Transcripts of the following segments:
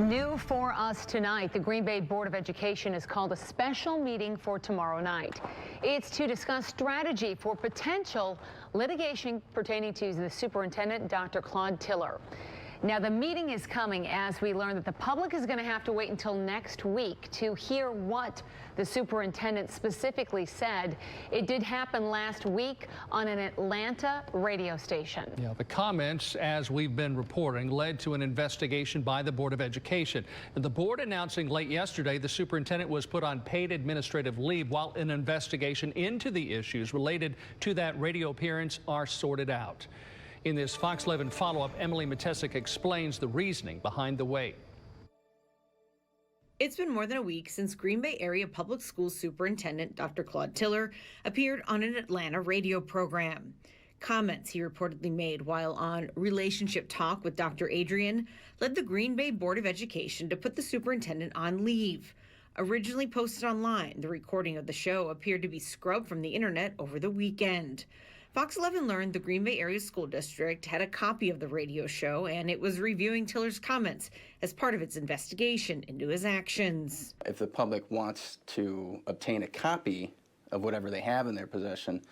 New for us tonight, the Greenbay Board of Education has called a special meeting for tomorrow night. It's to discuss strategy for potential litigation pertaining to the superintendent, Dr. Claude Tiller. Now, the meeting is coming as we learn that the public is going to have to wait until next week to hear what the superintendent specifically said. It did happen last week on an Atlanta radio station. Yeah, the comments, as we've been reporting, led to an investigation by the Board of Education. And the board announcing late yesterday the superintendent was put on paid administrative leave while an investigation into the issues related to that radio appearance are sorted out. In this Fox 11 follow-up, Emily Matesic explains the reasoning behind the wait. It's been more than a week since Greenbay Area Public Schools Superintendent Dr. Claude Tiller appeared on an Atlanta radio program. Comments he reportedly made while on Relationship Talk with Dr. Adrian led the Greenbay Board of Education to put the superintendent on leave. Originally posted online, the recording of the show appeared to be scrubbed from the internet over the weekend. Fox 11 learned the Greenbay Area School District had a copy of the radio show, and it was reviewing Tiller's comments as part of its investigation into his actions. If the public wants to obtain a copy of whatever they have in their possession,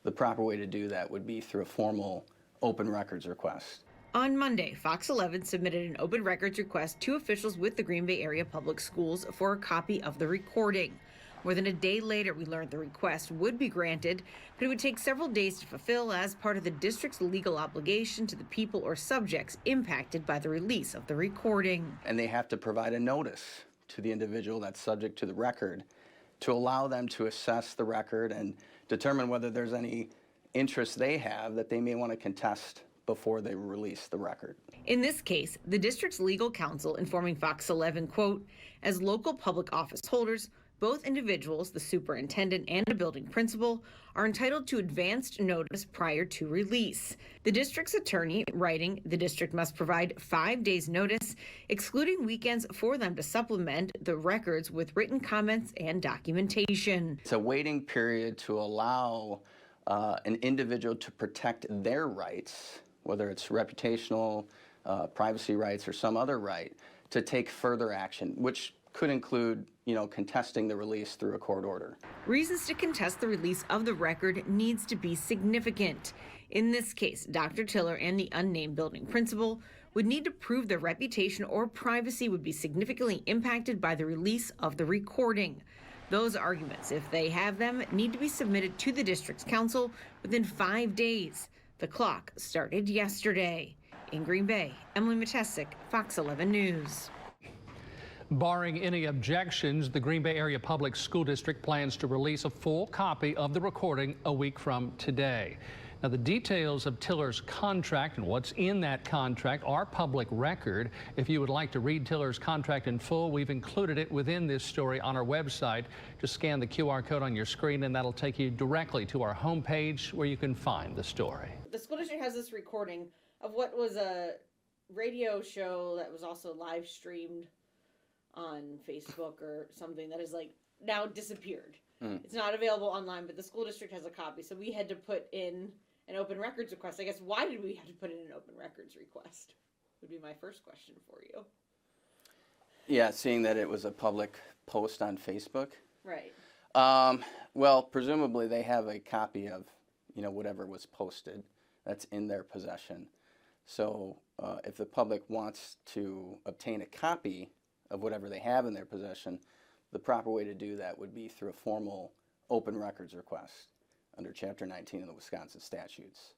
the proper way to do that would be through a formal open records request. On Monday, Fox 11 submitted an open records request to officials with the Greenbay Area Public Schools for a copy of the recording. More than a day later, we learned the request would be granted, but it would take several days to fulfill as part of the district's legal obligation to the people or subjects impacted by the release of the recording. And they have to provide a notice to the individual that's subject to the record to allow them to assess the record and determine whether there's any interest they have that they may want to contest before they release the record. In this case, the district's legal counsel informing Fox 11, quote, as local public office holders, both individuals, the superintendent and a building principal, are entitled to advanced notice prior to release. The district's attorney writing, the district must provide 5 days notice, excluding weekends, for them to supplement the records with written comments and documentation. It's a waiting period to allow an individual to protect their rights, whether it's reputational, privacy rights, or some other right, to take further action, which could include, contesting the release through a court order. Reasons to contest the release of the record needs to be significant. In this case, Dr. Tiller and the unnamed building principal would need to prove their reputation or privacy would be significantly impacted by the release of the recording. Those arguments, if they have them, need to be submitted to the district's council within 5 days. The clock started yesterday. In Green Bay, Emily Matesic, Fox 11 News. Barring any objections, the Green Bay Area Public School District plans to release a full copy of the recording a week from today. Now, the details of Tiller's contract and what's in that contract are public record. If you would like to read Tiller's contract in full, we've included it within this story on our website. Just scan the QR code on your screen and that'll take you directly to our homepage where you can find the story. The school district has this recording of what was a radio show that was also live streamed on Facebook or something that is now disappeared. It's not available online, but the school district has a copy. So we had to put in an open records request. I guess, why did we have to put in an open records request? Would be my first question for you. Yeah, seeing that it was a public post on Facebook. Right. Well, presumably they have a copy of, whatever was posted that's in their possession. So if the public wants to obtain a copy of whatever they have in their possession, the proper way to do that would be through a formal open records request under Chapter 19 of the Wisconsin statutes.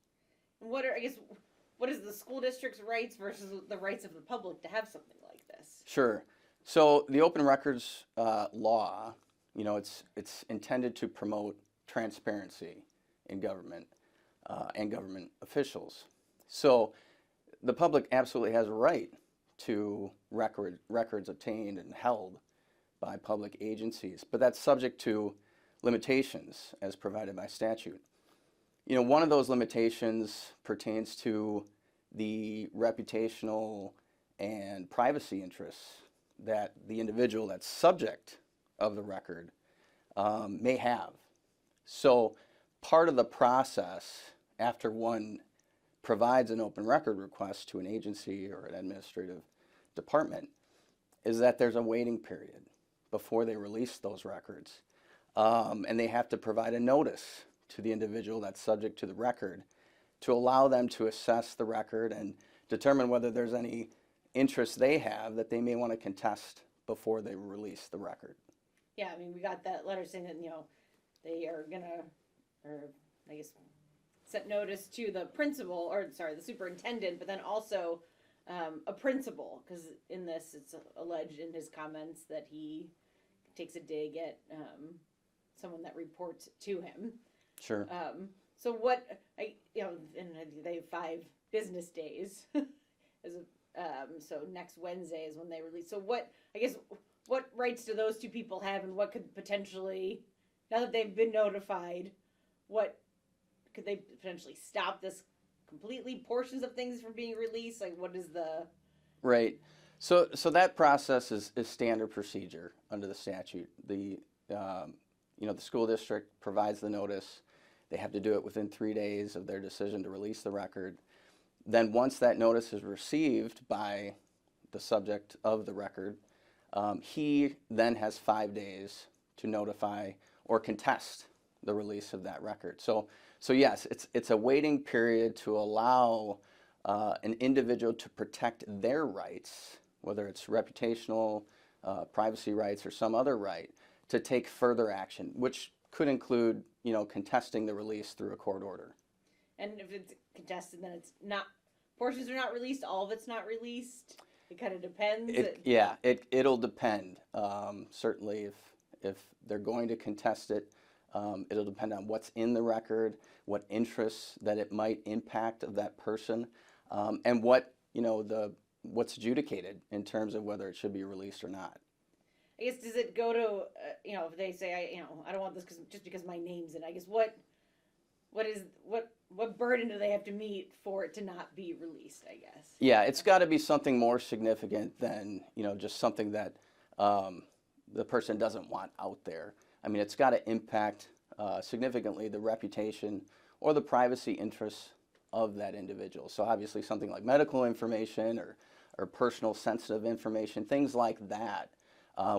What is the school district's rights versus the rights of the public to have something like this? Sure. So the open records law, it's intended to promote transparency in government and government officials. So the public absolutely has a right to records obtained and held by public agencies, but that's subject to limitations as provided by statute. One of those limitations pertains to the reputational and privacy interests that the individual that's subject of the record may have. So part of the process after one provides an open record request to an agency or an administrative department is that there's a waiting period before they release those records. And they have to provide a notice to the individual that's subject to the record to allow them to assess the record and determine whether there's any interest they have that they may want to contest before they release the record. Yeah, I mean, we got that letter saying that, they are gonna, or I guess, set notice to the principal, or sorry, the superintendent, but then also a principal, because in this, it's alleged in his comments that he takes a dig at someone that reports to him. Sure. So what, and they have 5 business days, so next Wednesday is when they release. So what rights do those 2 people have, and what could potentially, now that they've been notified, what could they potentially stop this completely, portions of things from being released? Like, what is the... Right. So that process is standard procedure under the statute. The school district provides the notice. They have to do it within 3 days of their decision to release the record. Then once that notice is received by the subject of the record, he then has 5 days to notify or contest the release of that record. So yes, it's a waiting period to allow an individual to protect their rights, whether it's reputational, privacy rights, or some other right, to take further action, which could include, contesting the release through a court order. And if it's contested, then it's not, portions are not released, all of it's not released? It kind of depends? It'll depend. Certainly if they're going to contest it, it'll depend on what's in the record, what interests that it might impact of that person, and what, what's adjudicated in terms of whether it should be released or not. I guess, does it go to, if they say, I don't want this just because my name's in, I guess, what burden do they have to meet for it to not be released, I guess? Yeah, it's got to be something more significant than, just something that the person doesn't want out there. I mean, it's got to impact significantly the reputation or the privacy interests of that individual. So obviously something like medical information or personal sensitive information, things like that,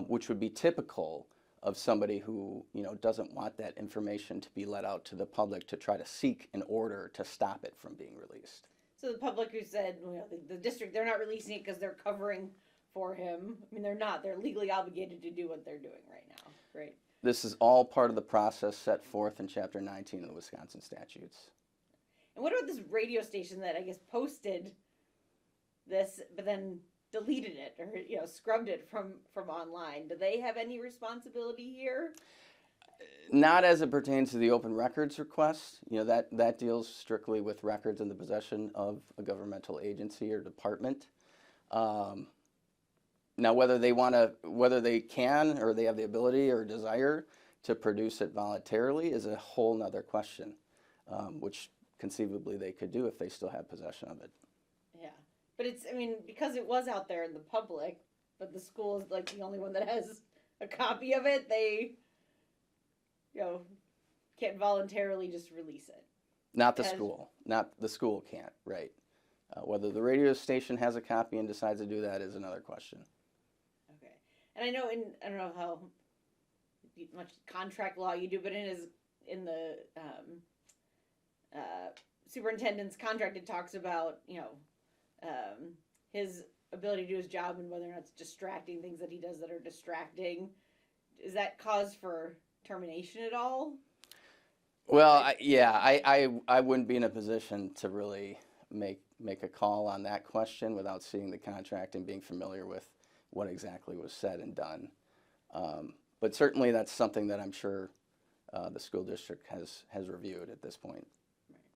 which would be typical of somebody who, doesn't want that information to be let out to the public to try to seek an order to stop it from being released. So the public who said, the district, they're not releasing it because they're covering for him. I mean, they're not. They're legally obligated to do what they're doing right now, right? This is all part of the process set forth in Chapter 19 of the Wisconsin statutes. And what about this radio station that I guess posted this, but then deleted it or scrubbed it from online? Do they have any responsibility here? Not as it pertains to the open records request. That deals strictly with records in the possession of a governmental agency or department. Now, whether they can or they have the ability or desire to produce it voluntarily is a whole nother question, which conceivably they could do if they still have possession of it. Yeah, but because it was out there in the public, but the school is like the only one that has a copy of it, they, can't voluntarily just release it. Not the school. Not the school can't, right. Whether the radio station has a copy and decides to do that is another question. Okay. And I know I don't know how much contract law you do, but in the superintendent's contract, it talks about, his ability to do his job and whether or not it's distracting, things that he does that are distracting. Is that cause for termination at all? Well, I wouldn't be in a position to really make a call on that question without seeing the contract and being familiar with what exactly was said and done. But certainly that's something that I'm sure the school district has reviewed at this point.